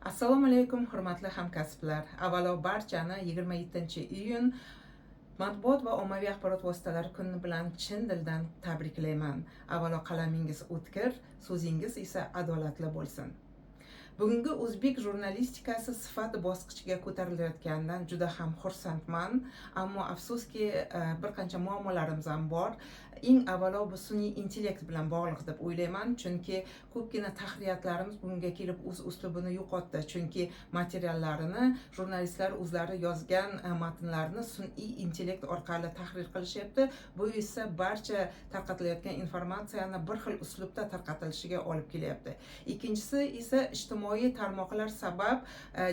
Assalomu alaykum, hurmatli hamkasblar. Avvalo barchani 27-iyun Matbuot va ommaviy axborot vositalari kuni bilan chin dildan tabriklayman. Avvalo qalamingiz o'tkir, so'zingiz esa adolatli bo'lsin. Bugungi o'zbek jurnalistikasi sifat bosqichiga ko'tarilayotganidan juda ham xursandman, ammo afsuski bir qancha muammolarimiz ham bor. Eng avvalo bu sun'iy intellekt bilan bog'liq deb o'ylayman, chunki ko'pgina tahririyatlarimiz bunga kelib o'z uslubini yo'qotdi, chunki materiallarini jurnalistlar o'zlari yozgan matnlarni sun'iy intellekt orqali tahrir qilishyapti. Bu esa barcha tarqatilayotgan informatsiyani bir xil uslubda tarqatilishiga olib kelyapti. Ikkinchisi esa ijtimoiy tarmoqlar sabab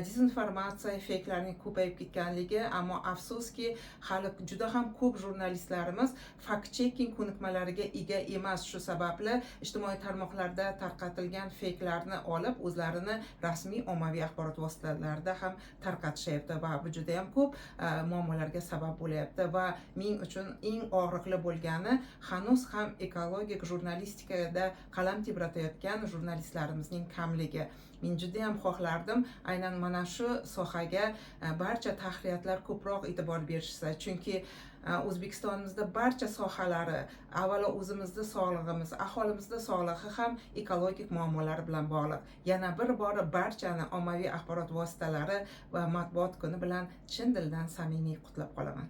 dezinformatsiya, fake'larning ko'payib ketganligi, ammo afsuski hali juda ham ko'p jurnalistlarimiz fact checking ko'nikmalariga ega emas. Shu sababli ijtimoiy tarmoqlarda tarqatilgan fake'larni olib o'zlarini rasmiy ommaviy axborot vositalarida ham tarqatishyapti va bu juda ham ko'p muammolarga sabab bo'lyapti va men uchun eng og'riqli bo'lgani hanuz ham ekologik jurnalistikada qalam tebratayotgan jurnalistlarimizning kamligi. Men juda ham xohlardim aynan mana shu sohaga barcha tahririyatlar ko'proq e'tibor berishsa, chunki O'zbekistonimizda barcha sohalari, avvalo o'zimizning sog'lig'imiz, aholimizning sog'lig'i ham ekologik muammolar bilan bog'liq. Yana bir bora barchani ommaviy axborot vositalari va matbuot kuni bilan chin dildan samimiy qutlab qolaman.